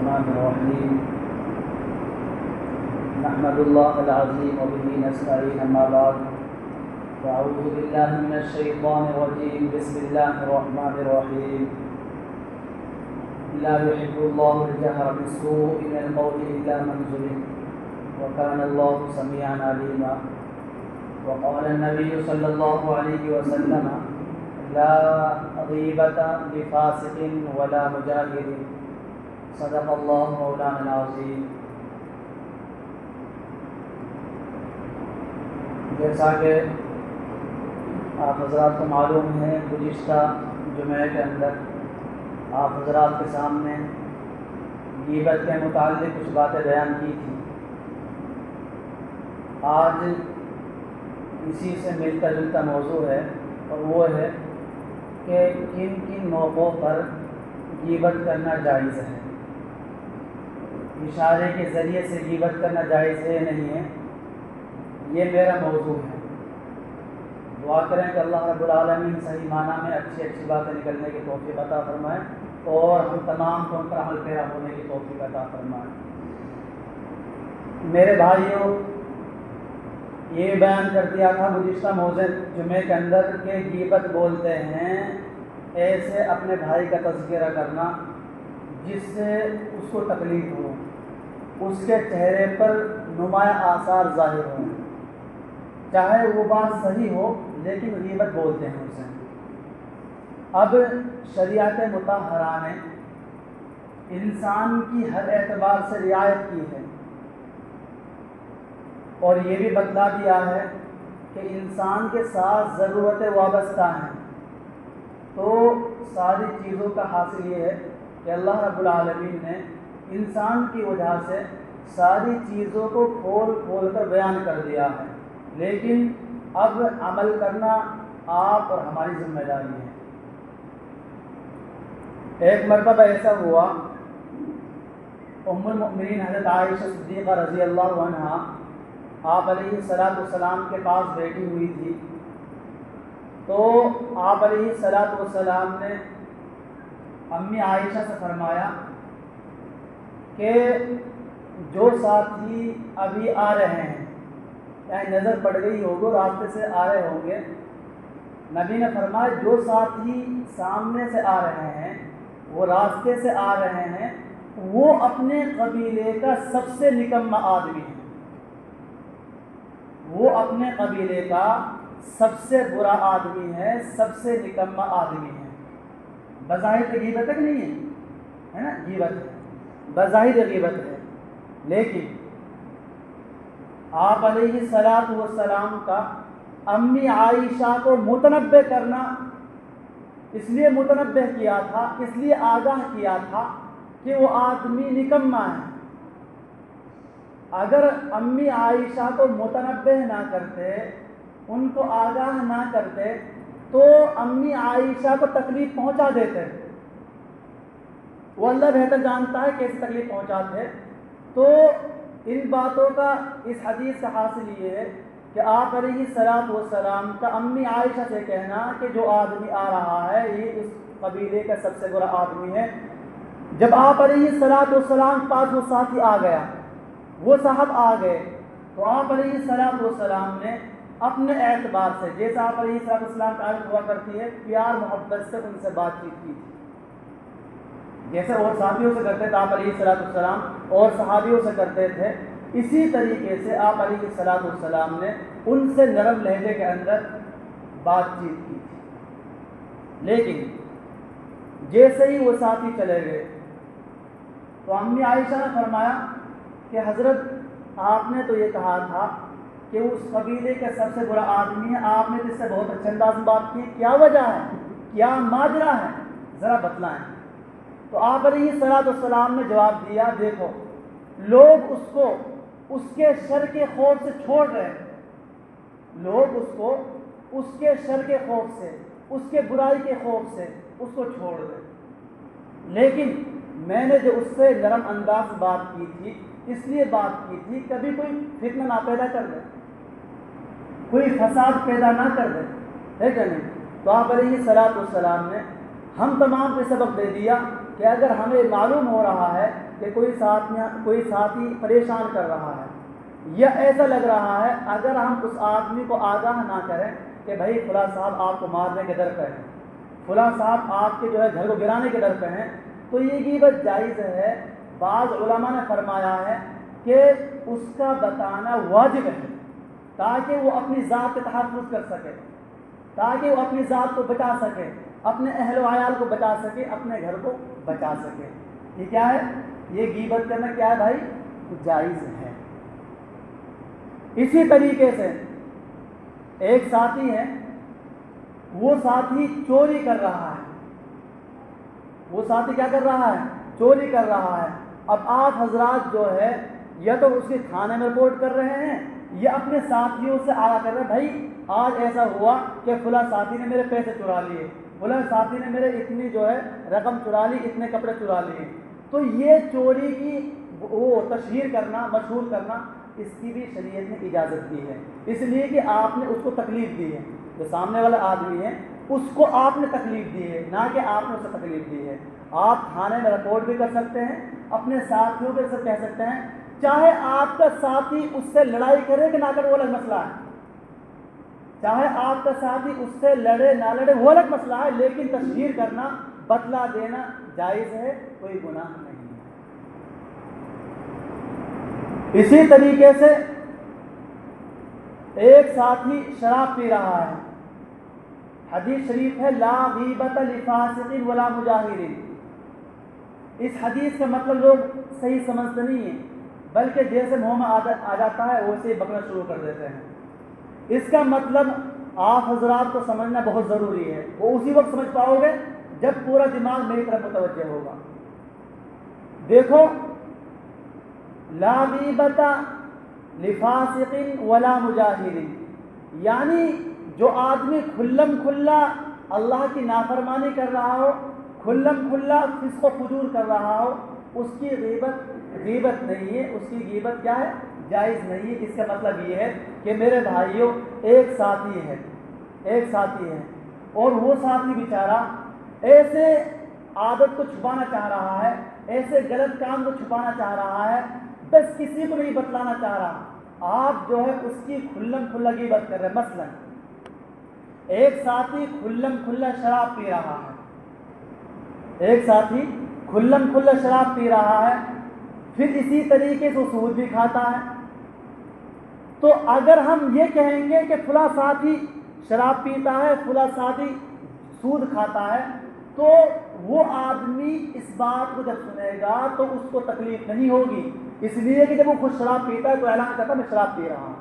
الرحمن الرحيم نحمد الله العظيم وبه نستعين أما بعد فأعوذ بالله من الشيطان الرجيم بسم الله الرحمن الرحيم لا يحب الله الجهر بالسوء من القول إلا من ظلم وكان الله سميعا عليما وقال النبي صلى الله عليه وسلم لا غيبة لفاسق ولا مجاهر صدق اللہ مولانا العظیم۔ جیسا کہ آپ حضرات کو معلوم ہے، گزشتہ جمعے کے اندر آپ حضرات کے سامنے غیبت کے متعلق کچھ باتیں بیان کی تھیں۔ آج اسی سے ملتا جلتا موضوع ہے، اور وہ ہے کہ کن کن موقعوں پر غیبت کرنا جائز ہے، اشارے کے ذریعے سے غیبت کرنا جائز ہے یا نہیں ہے، یہ میرا موضوع ہے۔ دعا کریں کہ اللہ رب العالمین صحیح معنی میں اچھی باتیں نکلنے کی توفیق عطا فرمائے، اور ہم تمام کو ان پر عمل پیرا ہونے کی توفیق عطا فرمائے۔ میرے بھائیوں، یہ بیان کر دیا تھا گزشتہ موضوع جمعے کے اندر کہ غیبت بولتے ہیں ایسے اپنے بھائی کا تذکرہ کرنا جس سے اس کو تکلیف ہو، اس کے چہرے پر نمایاں آثار ظاہر ہوں، چاہے وہ بات صحیح ہو لیکن غیبت بولتے ہیں اسے۔ اب شریعت مطہرہ نے انسان کی ہر اعتبار سے رعایت کی ہے، اور یہ بھی بتلا دیا ہے کہ انسان کے ساتھ ضرورتیں وابستہ ہیں، تو ساری چیزوں کا حاصل یہ ہے کہ اللہ رب العالمین نے انسان کی وجہ سے ساری چیزوں کو کھول کر بیان کر دیا ہے، لیکن اب عمل کرنا آپ اور ہماری ذمہ داری ہے۔ ایک مرتبہ ایسا ہوا، ام المؤمنین حضرت عائشہ صدیقہ رضی اللہ عنہا آپ علیہ السلام کے پاس بیٹھی ہوئی تھی، تو آپ علیہ السلام نے امی عائشہ سے فرمایا کہ جو ساتھی ابھی آ رہے ہیں، یعنی نظر پڑ گئی ہوگی، راستے سے آ رہے ہوں گے، نبی نے فرمایا جو ساتھی سامنے سے آ رہے ہیں، وہ راستے سے آ رہے ہیں، وہ اپنے قبیلے کا سب سے نکما آدمی ہے، وہ اپنے قبیلے کا سب سے برا آدمی ہے، سب سے نکما آدمی ہے۔ بظاہر غیبت تک نہیں ہے نا، غیبت ہے، بظاہر غیبت ہے، لیکن آپ علیہ السلام کا امی عائشہ کو متنبہ کرنا اس لیے متنبہ کیا تھا، اس لیے آگاہ کیا تھا کہ وہ آدمی نکما ہے۔ اگر امی عائشہ کو متنبہ نہ کرتے، ان کو آگاہ نہ کرتے، تو امی عائشہ کو تکلیف پہنچا دیتے۔ وہ اللہ بہتر جانتا ہے کیسے تکلیف پہنچاتے۔ تو ان باتوں کا اس حدیث کا حاصل یہ ہے کہ آپ علیہ السلام کا امی عائشہ سے کہنا کہ جو آدمی آ رہا ہے یہ اس قبیلے کا سب سے برا آدمی ہے۔ جب آپ علیہ السلام پاس وہ ساتھی آ گیا، وہ صاحب آ گئے، تو آپ علیہ السلام نے اپنے اعتبار سے، جیسا آپ علیہ السلام کا عادت ہوا کرتی ہے، پیار محبت سے ان سے بات چیت کی تھی، جیسے اور صحابیوں سے کرتے تھے آپ علیہ السلام اور صحابیوں سے کرتے تھے، اسی طریقے سے آپ علیہ السلام نے ان سے نرم لہجے کے اندر بات چیت کی تھی۔ لیکن جیسے ہی وہ ساتھی چلے گئے تو امی عائشہ نے فرمایا کہ حضرت آپ نے تو یہ کہا تھا کہ اس قبیلے کا سب سے برا آدمی ہے، آپ نے اس سے بہت اچھے انداز میں بات کی، کیا وجہ ہے، کیا ماجرا ہے، ذرا بتلائیں۔ تو آپ علیہ السلام نے جواب دیا، دیکھو لوگ اس کو اس کے شر کے خوف سے چھوڑ رہے ہیں، لوگ اس کو اس کے شر کے خوف سے، اس کے برائی کے خوف سے اس کو چھوڑ رہے، لیکن میں نے جو اس سے نرم انداز بات کی تھی، اس لیے بات کی تھی کبھی کوئی فتنہ نہ پیدا کر دے، کوئی فساد پیدا نہ کر دے، ہے کہ نہیں؟ تو آپ علیہ السلام نے ہم تمام کو سبق دے دیا کہ اگر ہمیں معلوم ہو رہا ہے کہ کہ کوئی ساتھی پریشان کر رہا ہے یا ایسا لگ رہا ہے، اگر ہم اس آدمی کو آگاہ نہ کریں کہ بھائی فلاں صاحب آپ کو مارنے کے در پہ ہیں، فلاں صاحب آپ کے جو ہے گھر کو گرانے کے در پہ ہیں، تو یہ غیبت جائز ہے۔ بعض علماء نے فرمایا ہے کہ اس کا بتانا واجب ہے تاکہ وہ اپنی ذات کا تحفظ کر سکے، تاکہ وہ اپنی ذات کو بچا سکے، اپنے اہل و عیال کو بچا سکے، اپنے گھر کو بچا سکے۔ یہ کیا ہے؟ یہ غیبت کرنا کیا ہے بھائی؟ جائز ہے۔ اسی طریقے سے ایک ساتھی ہے، وہ ساتھی چوری کر رہا ہے، وہ ساتھی کیا کر رہا ہے؟ چوری کر رہا ہے۔ اب آپ حضرات جو ہے یا تو اس کے تھانے میں رپورٹ کر رہے ہیں یا اپنے ساتھیوں سے آگاہ کر رہے ہیں، بھائی آج ایسا ہوا کہ فلاں ساتھی نے میرے پیسے چرا لیے، فلاں ساتھی نے میرے اتنی جو ہے رقم چرا لی، اتنے کپڑے چرا لیے۔ تو یہ چوری کی وہ تشہیر کرنا، مشہور کرنا، اس کی بھی شریعت نے اجازت دی ہے، اس لیے کہ آپ نے اس کو تکلیف دی ہے، جو سامنے والا آدمی ہے اس کو آپ نے تکلیف دی ہے، نہ کہ آپ نے اسے تکلیف دی ہے۔ آپ تھانے میں رپورٹ بھی کر سکتے ہیں، اپنے ساتھیوں کے ساتھ کہہ سکتے ہیں، چاہے آپ کا ساتھی اس سے لڑائی کرے کہ نہ کرے وہ الگ مسئلہ ہے، چاہے آپ کا ساتھی اس سے لڑے نہ لڑے وہ الگ مسئلہ ہے، لیکن تشہیر کرنا، بدلہ دینا جائز ہے، کوئی گناہ نہیں ہے۔ اسی طریقے سے ایک ساتھی شراب پی رہا ہے، حدیث شریف ہے لا غیبت لفاسق ولا مجاہر۔ اس حدیث کا مطلب لوگ صحیح سمجھتے نہیں ہیں، بلکہ جیسے منہ میں آ جاتا ہے ویسے ہی بکنا شروع کر دیتے ہیں۔ اس کا مطلب آپ حضرات کو سمجھنا بہت ضروری ہے، وہ اسی وقت سمجھ پاؤ گے جب پورا دماغ میری طرف متوجہ ہوگا۔ دیکھو، لا غیبت لفاسق ولا مجاہر، یعنی جو آدمی کھلم کھلا اللہ کی نافرمانی کر رہا ہو، کھلم کھلا فسق و فجور کر رہا ہو، اس کی غیبت نہیں ہے، اس کی غیبت کیا ہے؟ جائز نہیں ہے۔ اس کا مطلب یہ ہے کہ میرے بھائیوں، ایک ساتھی ہے اور وہ ساتھی بیچارہ ایسے عادت کو چھپانا چاہ رہا ہے، ایسے غلط کام کو چھپانا چاہ رہا ہے، بس کسی کو نہیں بتلانا چاہ رہا، آپ جو ہے اس کی کھلم کھلا غیبت کر رہے ہیں۔ مثلا ایک ساتھی کھلم کھلا شراب پی رہا ہے، ایک ساتھی کھلم کھلا شراب پی رہا ہے، پھر اسی طریقے سے سود بھی کھاتا ہے۔ تو اگر ہم یہ کہیں گے کہ فلاں ساتھی شراب پیتا ہے، فلاں ساتھی سود کھاتا ہے، تو وہ آدمی اس بات کو جب سنے گا تو اس کو تکلیف نہیں ہوگی، اس لیے کہ جب وہ خود شراب پیتا ہے تو اعلان کرتا میں شراب پی رہا ہوں،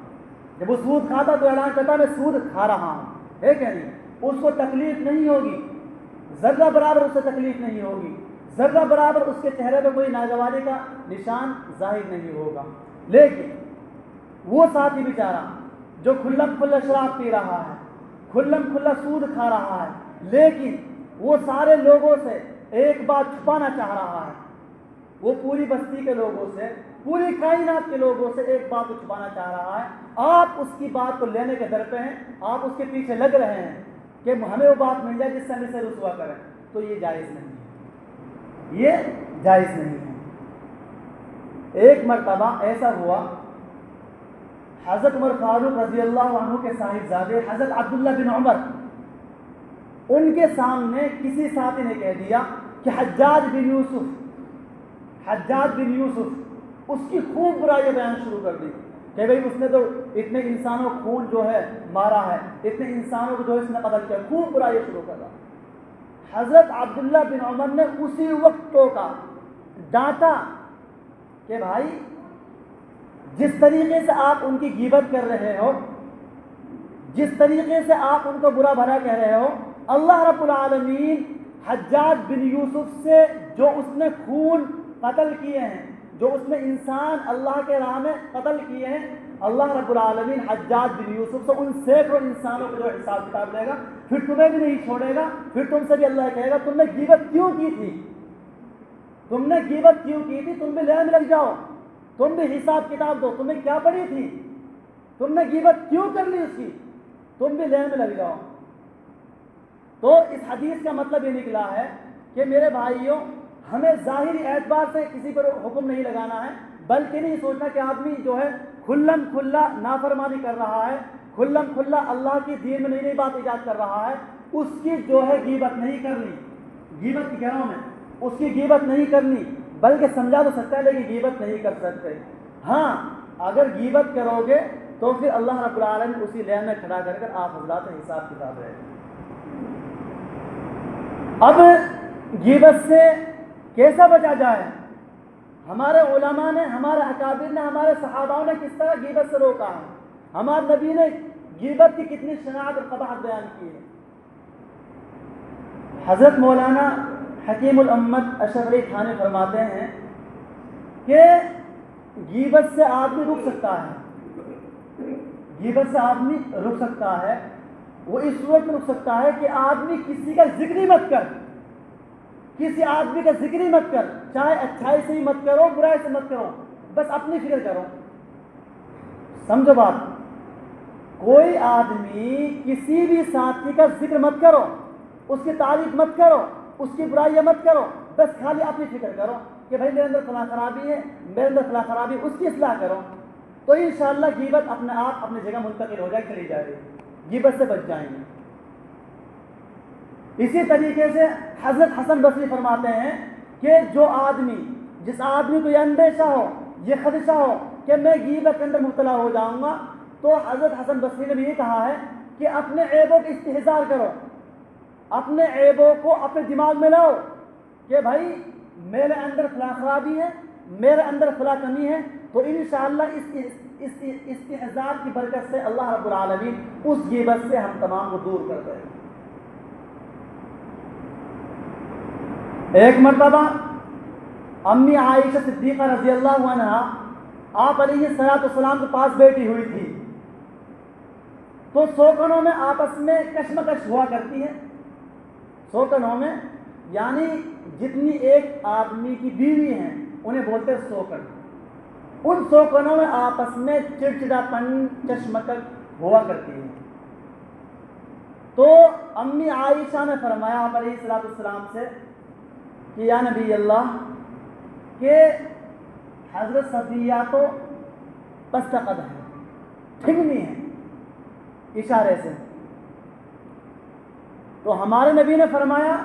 جب وہ سود کھاتا تو اعلان کرتا میں سود کھا رہا ہوں، ہے کہ نہیں؟ اس کو تکلیف نہیں ہوگی، ذرہ برابر اسے تکلیف نہیں ہوگی، ذرہ برابر اس کے چہرے پہ کوئی ناگواری کا نشان ظاہر نہیں ہوگا۔ لیکن وہ ساتھی بیچارہ جو کھلم کھلا شراب پی رہا ہے، کھلم کھلا سود کھا رہا ہے، لیکن وہ سارے لوگوں سے ایک بات چھپانا چاہ رہا ہے، وہ پوری بستی کے لوگوں سے، پوری کائنات کے لوگوں سے ایک بات کو چھپانا چاہ رہا ہے، آپ اس کی بات کو لینے کے در پہ ہیں، آپ اس کے پیچھے لگ رہے ہیں کہ ہمیں وہ بات مل جائے جس سے ہم اسے رسوا کریں، تو یہ جائز نہیں ہے، یہ جائز نہیں ہے۔ ایک مرتبہ ایسا ہوا، حضرت عمر فاروق رضی اللہ عنہ کے صاحبزادے حضرت عبداللہ بن عمر، ان کے سامنے کسی ساتھی نے کہہ دیا کہ حجاج بن یوسف اس کی خوب برائیاں بیان شروع کر دی کہ بھئی اس نے تو اتنے انسانوں کو خون جو ہے مارا ہے، اتنے انسانوں کو جو اس نے قتل کیا، خوب برائیاں شروع کر رہا۔ حضرت عبداللہ بن عمر نے اسی وقت ٹوکا، ڈانٹا کہ بھائی جس طریقے سے آپ ان کی غیبت کر رہے ہو، جس طریقے سے آپ ان کو برا بھلا کہہ رہے ہو، اللہ رب العالمین حجاج بن یوسف سے جو اس نے خون قتل کیے ہیں، جو اس نے انسان اللہ کے راہ میں قتل کیے ہیں، اللہ رب العالمین حجاج بن یوسف سے ان سینکڑوں انسانوں کو جو حساب کتاب دے گا، پھر تمہیں بھی نہیں چھوڑے گا، پھر تم سے بھی اللہ کہے گا تم نے غیبت کیوں کی تھی، تم نے غیبت کیوں کی تھی، تم بھی لینے میں لگ جاؤ، تم بھی حساب کتاب دو، تمہیں کیا پڑی تھی، تم نے غیبت کیوں کر لی اس کی، تم بھی لینے میں لگ جاؤ۔ تو اس حدیث کا مطلب یہ نکلا ہے کہ میرے بھائیوں، ہمیں ظاہری اعتبار سے کسی پر حکم نہیں لگانا ہے، بلکہ نہیں سوچنا کہ آدمی جو ہے کھلم کھلا نافرمانی کر رہا ہے، کھلم کھلا اللہ کی دین میں نئی نئی بات ایجاد کر رہا ہے، اس کی جو ہے غیبت نہیں کرنی۔ غیبت کی کہہ رہا ہوں میں، اس کی غیبت نہیں کرنی، بلکہ سمجھا تو سکتا ہے لیکن غیبت نہیں کر سکتے۔ ہاں اگر غیبت کرو گے تو پھر اللہ رب العالمین اسی لین میں کھڑا کر آپ حضرات حساب کتاب رہے گا۔ اب غیبت سے کیسا بچا جائے؟ ہمارے علماء نے، ہمارے اکابر نے، ہمارے صحابہ نے کس طرح غیبت سے روکا ہے، ہمارے نبی نے غیبت کی کتنی شناعت اور قباحت بیان کی ہے۔ حضرت مولانا حکیم الامت اشرف علی تھانوی فرماتے ہیں کہ غیبت سے آدمی رک سکتا ہے، غیبت سے آدمی رک سکتا ہے، وہ اس صورت میں رک سکتا ہے کہ آدمی کسی کا ذکر ہی مت کر، کسی آدمی کا ذکر ہی مت کر، چاہے اچھائی سے ہی مت کرو برائی سے مت کرو، بس اپنی فکر کرو۔ سمجھو بات، کوئی آدمی کسی بھی ساتھی کا ذکر مت کرو، اس کی تعریف مت کرو، اس کی برائیاں مت کرو، بس خالی اپنی فکر کرو کہ بھائی میرے اندر فلاں خرابی ہے، میرے اندر فلاں خرابی ہے، اس کی اصلاح کرو، تو انشاءاللہ غیبت اپنے آپ اپنی جگہ منتقل ہو جائے، چلی جائے گی، غیبت سے بچ جائیں گے۔ اسی طریقے سے حضرت حسن بصری فرماتے ہیں کہ جو آدمی، جس آدمی کو یہ اندیشہ ہو، یہ خدشہ ہو کہ میں غیبت کے اندر مبتلا ہو جاؤں گا، تو حضرت حسن بصری نے بھی یہ کہا ہے کہ اپنے عیبوں کا استحضار کرو، اپنے عیبوں کو اپنے دماغ میں لاؤ کہ بھائی میرے اندر فلاں خرابی ہے، میرے اندر فلاں کمی ہے، تو انشاءاللہ اس استحضار کی برکت سے اللہ رب العالمین اس غیبت سے ہم تمام کو دور کر دے۔ ایک مرتبہ امی عائشہ صدیقہ رضی اللہ عنہا آپ علیہ السلام کے پاس بیٹھی ہوئی تھی، تو سوکنوں میں آپس میں کشمکش ہوا کرتی ہے، سوکنوں میں یعنی جتنی ایک آدمی کی بیوی ہیں انہیں بولتے ہیں سوکن، ان سوکنوں میں آپس میں چڑچڑاپن کشمکش ہوا کرتی ہے۔ تو امی عائشہ نے فرمایا آپ علیہ السلام سے کہ یا نبی اللہ، کہ حضرت صفیہ تو پست قد ہے، ٹھگنی ہے، اشارے سے۔ تو ہمارے نبی نے فرمایا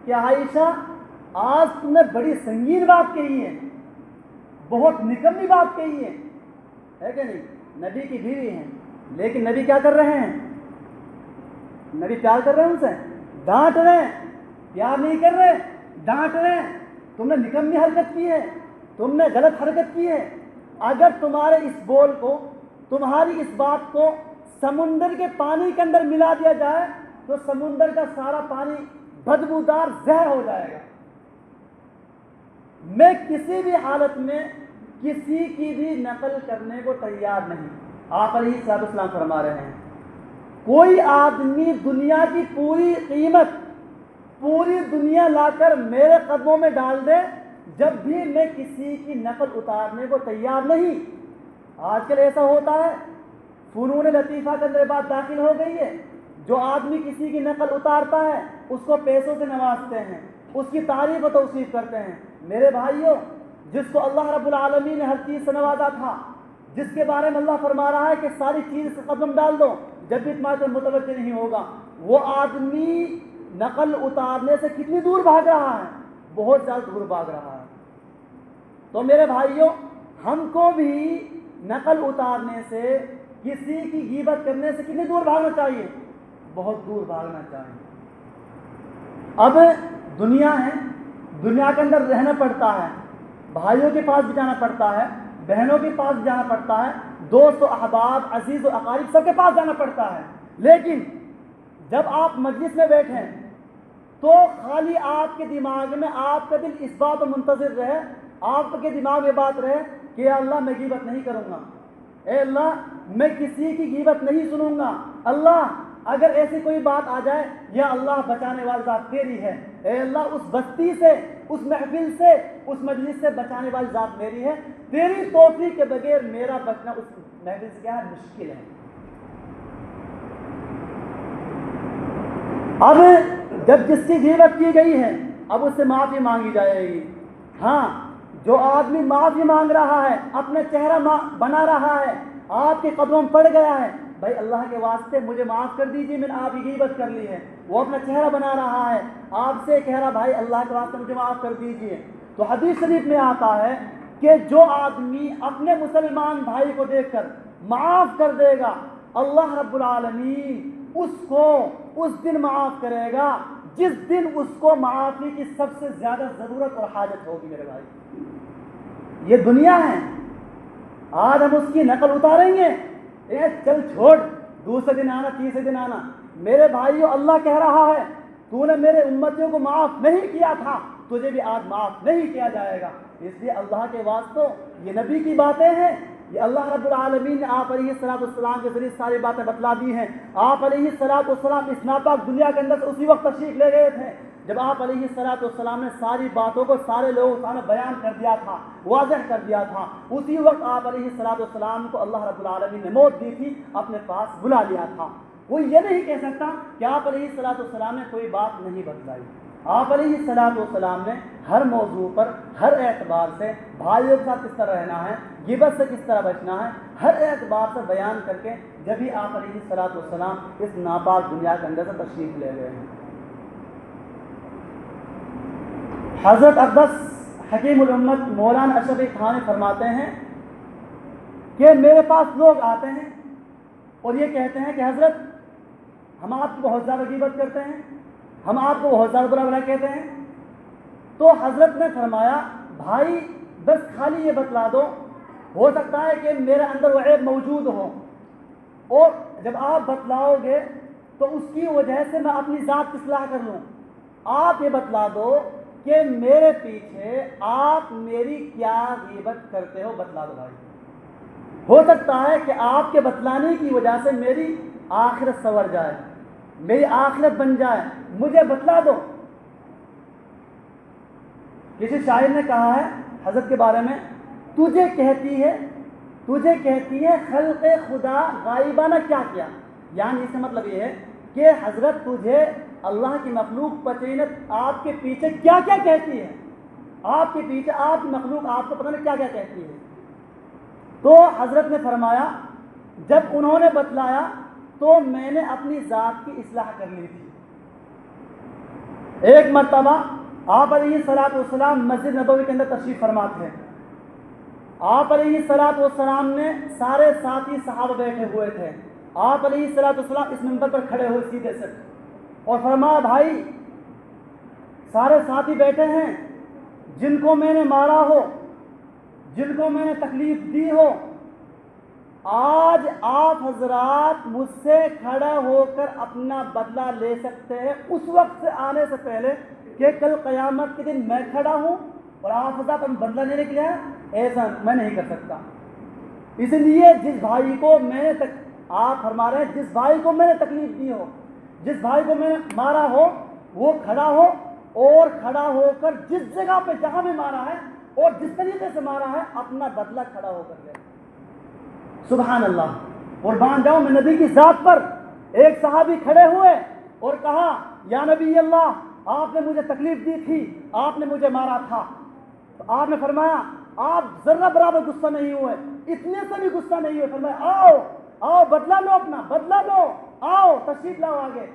کہ عائشہ آج تم نے بڑی سنگین بات کہی ہے، بہت نکمی بات کہی ہے کہ نہیں؟ نبی کی بیوی ہیں، لیکن نبی کیا کر رہے ہیں؟ نبی پیار کر رہے ہیں، ان سے ڈانٹ رہے ہیں، پیار نہیں کر رہے، ڈانٹ رہے ہیں، تم نے نکمی حرکت کی ہے، تم نے غلط حرکت کی ہے۔ اگر تمہارے اس بول کو، تمہاری اس بات کو سمندر کے پانی کے اندر ملا دیا جائے تو سمندر کا سارا پانی بدبودار زہر ہو جائے گا۔ میں کسی بھی حالت میں کسی کی بھی نقل کرنے کو تیار نہیں۔ آپ علیہ السلام فرما رہے ہیں کوئی آدمی دنیا کی پوری قیمت، پوری دنیا لا کر میرے قدموں میں ڈال دے، جب بھی میں کسی کی نقل اتارنے کو تیار نہیں۔ آج کل ایسا ہوتا ہے، فنون لطیفہ کے اندر بات داخل ہو گئی ہے، جو آدمی کسی کی نقل اتارتا ہے اس کو پیسوں سے نوازتے ہیں، اس کی تعریف و توصیف کرتے ہیں۔ میرے بھائیوں، جس کو اللہ رب العالمین نے ہر چیز سے نوازا تھا، جس کے بارے میں اللہ فرما رہا ہے کہ ساری چیز اس قدم ڈال دو، جب بھی تمہارے متوجہ نہیں ہوگا، وہ آدمی نقل اتارنے سے کتنی دور بھاگ رہا ہے؟ بہت زیادہ دور بھاگ رہا ہے۔ تو میرے بھائیوں، ہم کو بھی نقل اتارنے سے، کسی کی غیبت کرنے سے کتنی دور بھاگنا چاہیے؟ بہت دور بھاگنا چاہیے۔ اب دنیا ہے، دنیا کے اندر رہنا پڑتا ہے، بھائیوں کے پاس بھی جانا پڑتا ہے، بہنوں کے پاس بھی جانا پڑتا ہے، دوست و احباب، عزیز و اقارب سب کے پاس جانا پڑتا ہے، لیکن جب آپ مجلس میں بیٹھیں تو خالی آپ کے دماغ میں، آپ کا دل اس بات پر منتظر رہے، آپ کے دماغ میں بات رہے کہ اے اللہ میں غیبت نہیں کروں گا، اے اللہ میں کسی کی غیبت نہیں سنوں گا، اللہ اگر ایسی کوئی بات آ جائے، یا اللہ بچانے والی ذات تیری ہے، اے اللہ اس بستی سے، اس محفل سے، اس مجلس سے بچانے والی ذات میری ہے، تیری توفیق کے بغیر میرا بچنا اس محفل سے کیا ہے؟ مشکل ہے۔ اب جب جس کی غیبت کی گئی ہے اب اس سے معافی مانگی جائے گی۔ ہاں، جو آدمی معافی مانگ رہا ہے، اپنا چہرہ بنا رہا ہے، آپ کے قدموں میں پڑ گیا ہے، بھائی اللہ کے واسطے مجھے معاف کر دیجیے، میں نے آپ کی غیبت کر لی ہے، وہ اپنا چہرہ بنا رہا ہے، آپ سے کہہ رہا بھائی اللہ کے واسطے مجھے معاف کر دیجیے، تو حدیث شریف میں آتا ہے کہ جو آدمی اپنے مسلمان بھائی کو دیکھ کر معاف کر دے گا، اللہ رب العالمین اس کو اس دن معاف کرے گا جس دن اس کو معافی کی سب سے زیادہ ضرورت اور حاجت ہوگی۔ میرے بھائی، یہ دنیا ہے، آج ہم اس کی نقل اتاریں گے، چل چھوڑ، دوسرے دن آنا، تیسرے دن آنا۔ میرے بھائیو، اللہ کہہ رہا ہے تو نے میرے امتیوں کو معاف نہیں کیا تھا، تجھے بھی آج معاف نہیں کیا جائے گا۔ اس لیے اللہ کے واسطوں یہ نبی کی باتیں ہیں، یہ اللہ رب العالمین نے آپ علیہ السلام کے ذریعے ساری باتیں بتلا دی ہیں۔ آپ علیہ السلام اس ناپاک دنیا کے اندر سے اسی وقت تشریف لے گئے تھے جب آپ علیہ السلام نے ساری باتوں کو سارے لوگوں کے سامنے بیان کر دیا تھا، واضح کر دیا تھا۔ اسی وقت آپ علیہ السلام کو اللہ رب العالمین نے موت دی تھی، اپنے پاس بلا لیا تھا۔ وہ یہ نہیں کہہ سکتا کہ آپ علیہ السلام نے کوئی بات نہیں بتلائی۔ آپ علیہ السلام نے ہر موضوع پر، ہر اعتبار سے بھائیوں کے ساتھ کس طرح رہنا ہے، غیبت سے کس طرح بچنا ہے، ہر اعتبار سے بیان کر کے جب ہی آپ علیہ السلام اس ناپاک دنیا کے اندر سے تشریف لے گئے ہیں۔ حضرت اقدس حکیم الامت مولانا اشرف علی تھانوی فرماتے ہیں کہ میرے پاس لوگ آتے ہیں اور یہ کہتے ہیں کہ حضرت ہم آپ کی بہت زیادہ غیبت کرتے ہیں، ہم آپ کو بہت زیادہ برا کہتے ہیں۔ تو حضرت نے فرمایا بھائی بس خالی یہ بتلا دو، ہو سکتا ہے کہ میرے اندر وہ عیب موجود ہو، اور جب آپ بتلاؤ گے تو اس کی وجہ سے میں اپنی ذات کی اصلاح کر لوں۔ آپ یہ بتلا دو کہ میرے پیچھے آپ میری کیا غیبت کرتے ہو، بتلا دو بھائی۔ ہو سکتا ہے کہ آپ کے بتلانے کی وجہ سے میری آخرت سنور جائے، میری آخرت بن جائے، مجھے بتلا دو۔ کسی شاعر نے کہا ہے حضرت کے بارے میں، تجھے کہتی ہے خلق خدا غائبانہ کیا کیا، یعنی اس کا مطلب یہ ہے کہ حضرت تجھے اللہ کی مخلوق پچینت آپ کے پیچھے کیا کیا کہتی ہے، آپ کے پیچھے آپ کی مخلوق آپ کو پتہ نہیں کیا کیا کہتی ہے۔ تو حضرت نے فرمایا جب انہوں نے بتلایا تو میں نے اپنی ذات کی اصلاح کر لی تھی۔ ایک مرتبہ آپ علیہ السلام مسجد نبوی کے اندر تشریف فرما تھے، آپ علیہ السلام نے سارے ساتھی صحابہ بیٹھے ہوئے تھے، آپ علیہ السلام اس منبر پر کھڑے ہوئے سیدھے سے اور فرمایا بھائی سارے ساتھی بیٹھے ہیں، جن کو میں نے مارا ہو، جن کو میں نے تکلیف دی ہو، آج آپ حضرات مجھ سے کھڑا ہو کر اپنا بدلہ لے سکتے ہیں اس وقت سے آنے سے پہلے کہ کل قیامت کے دن میں کھڑا ہوں اور آپ حضرات بدلہ لینے کے لیے ایسا میں نہیں کر سکتا۔ اس لیے جس بھائی کو میں نے آپ فرما رہے ہیں جس بھائی کو میں نے تکلیف دی ہو، جس بھائی کو میں نے مارا ہو، وہ کھڑا ہو اور کھڑا ہو کر جس جگہ پہ جہاں میں مارا ہے اور جس طریقے سے مارا ہے اپنا بدلہ کھڑا ہو کر لے۔ سبحان اللہ، قربان جاؤں میں نبی کی ذات پر۔ ایک صحابی کھڑے ہوئے اور کہا یا نبی اللہ آپ نے مجھے تکلیف دی تھی، آپ نے مجھے مارا تھا۔ تو آپ نے فرمایا آپ ذرہ برابر غصہ نہیں ہوئے، اتنے سے بھی غصہ نہیں ہوئے، فرمایا آؤ آؤ بدلہ لو، اپنا بدلہ لو، آؤ تشریف لاؤ آگے۔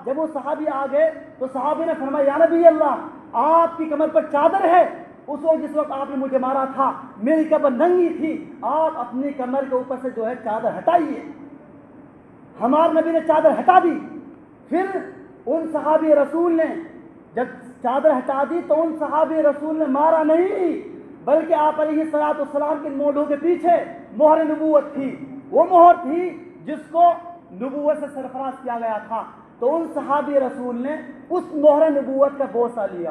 جب وہ صحابی آگے تو صحابی نے فرمایا یا نبی اللہ آپ کی کمر پر چادر ہے، اس وقت جس وقت آپ نے مجھے مارا تھا میری کمر ننگی تھی، آپ اپنی کمر کے اوپر سے جو ہے چادر ہٹائیے۔ ہمارے نبی نے چادر ہٹا دی۔ پھر ان صحابی رسول نے جب چادر ہٹا دی تو ان صحابی رسول نے مارا نہیں، بلکہ آپ علیہ السلام کے مونڈھوں کے پیچھے مہر نبوت تھی، وہ مہر تھی جس کو نبوت سے سرفراز کیا گیا تھا۔ تو ان صحابی رسول نے اس مہر نبوت کا بوسہ لیا۔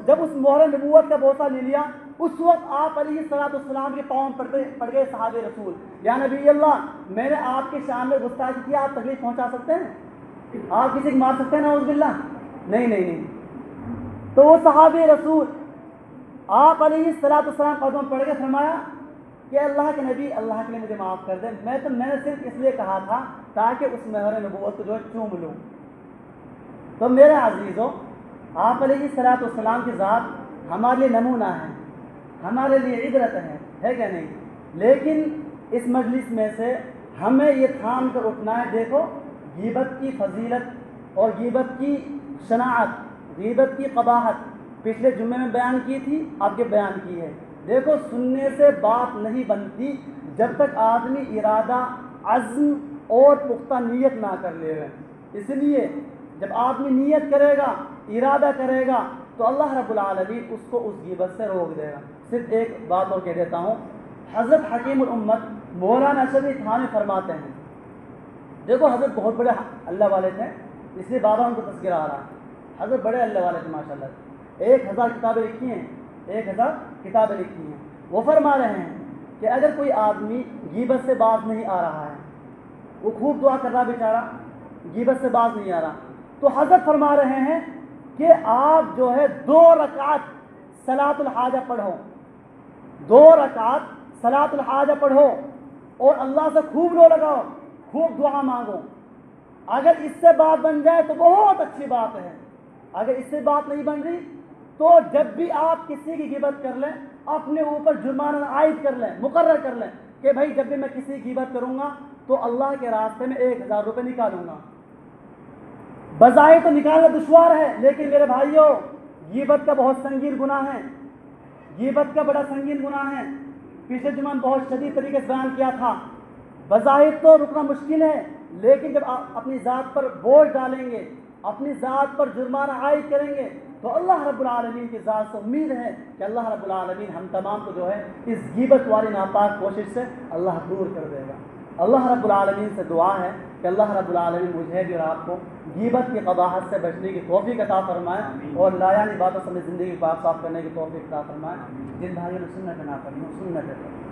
جب اس مہر نبوت کا بوسہ لے لیا اس وقت آپ علیہ السلام کے پاؤں پڑ گئے صحابی رسول، یا نبی اللہ میں نے آپ کے شان میں گستاخی کیا، آپ تکلیف پہنچا سکتے ہیں، آپ کسی کو مار سکتے ہیں نعوذ باللہ؟ نہیں۔ تو وہ صحابی رسول آپ علیہ السلام قدم پڑ کے فرمایا کہ اللہ کے نبی اللہ کے لیے مجھے معاف کر دیں، میں نے صرف اس لیے کہا تھا تاکہ اس مہر نبوت کو جو ہے چوم لوں۔ تو میرے عزیزوں آپ علیہ کی ذات ہمارے لیے نمونہ ہے، ہمارے لیے عبرت ہے کہ نہیں؟ لیکن اس مجلس میں سے ہمیں یہ تھام کر اٹھنا ہے، دیکھو غیبت کی فضیلت اور غیبت کی شناعت، غیبت کی قباحت پچھلے جمعے میں بیان کی تھی، آپ کے بیان کی ہے۔ دیکھو سننے سے بات نہیں بنتی جب تک آدمی ارادہ، عزم اور پختہ نیت نہ کر لے گا۔ اس لیے جب آدمی نیت کرے گا، ارادہ کرے گا، تو اللہ رب العالمین اس کو اس غیبت سے روک دے گا۔ صرف ایک بات اور کہہ دیتا ہوں، حضرت حکیم الامت مولانا اشرف علی تھانوی فرماتے ہیں، دیکھو حضرت بہت بڑے اللہ والے تھے، اس لیے بابا ان کو تذکرہ آ رہا ہے۔ حضرت بڑے اللہ والے تھے ماشاء اللہ، 1000 کتابیں لکھی ہیں، 1000 کتابیں لکھی ہیں۔ وہ فرما رہے ہیں کہ اگر کوئی آدمی غیبت سے باز نہیں آ رہا ہے، وہ خوب دعا کر رہا بیچارہ، غیبت سے باز نہیں آ رہا، تو حضرت فرما رہے ہیں کہ آپ جو ہے 2 رکعت صلاۃ الحاجہ پڑھو، 2 رکعت صلاۃ الحاجہ پڑھو اور اللہ سے خوب رو لگاؤ، خوب دعا مانگو۔ اگر اس سے بات بن جائے تو بہت اچھی بات ہے، اگر اس سے بات نہیں بن رہی تو جب بھی آپ کسی کی غیبت کر لیں، اپنے اوپر جرمانہ عائد کر لیں، مقرر کر لیں کہ بھائی جب بھی میں کسی کی غیبت کروں گا تو اللہ کے راستے میں 1000 روپے نکالوں گا۔ بظاہر تو نکالنا دشوار ہے، لیکن میرے بھائیوں غیبت کا بہت سنگین گناہ ہے، غیبت کا بڑا سنگین گناہ ہے۔ پچھلے جمعہ بہت شدید طریقے سے بیان کیا تھا، بظاہر تو رکنا مشکل ہے، لیکن جب آپ اپنی ذات پر بوجھ ڈالیں گے، اپنی ذات پر جرمانہ عائد کریں گے، تو اللہ رب العالمین کی ذات سے امید ہے کہ اللہ رب العالمین ہم تمام کو جو ہے اس غیبت والی ناپاک کوشش سے اللہ دور کر دے گا۔ اللہ رب العالمین سے دعا ہے کہ اللہ رب العالمین مجھے بھی اور آپ کو غیبت کی قباحت سے بچنے کی توفیق عطا فرمائے اور لا یعنی باتوں سے زندگی کو صاف کرنے کی توفیق عطا فرمائے۔ جن بھائیوں نے سنت نہ پڑھی سنت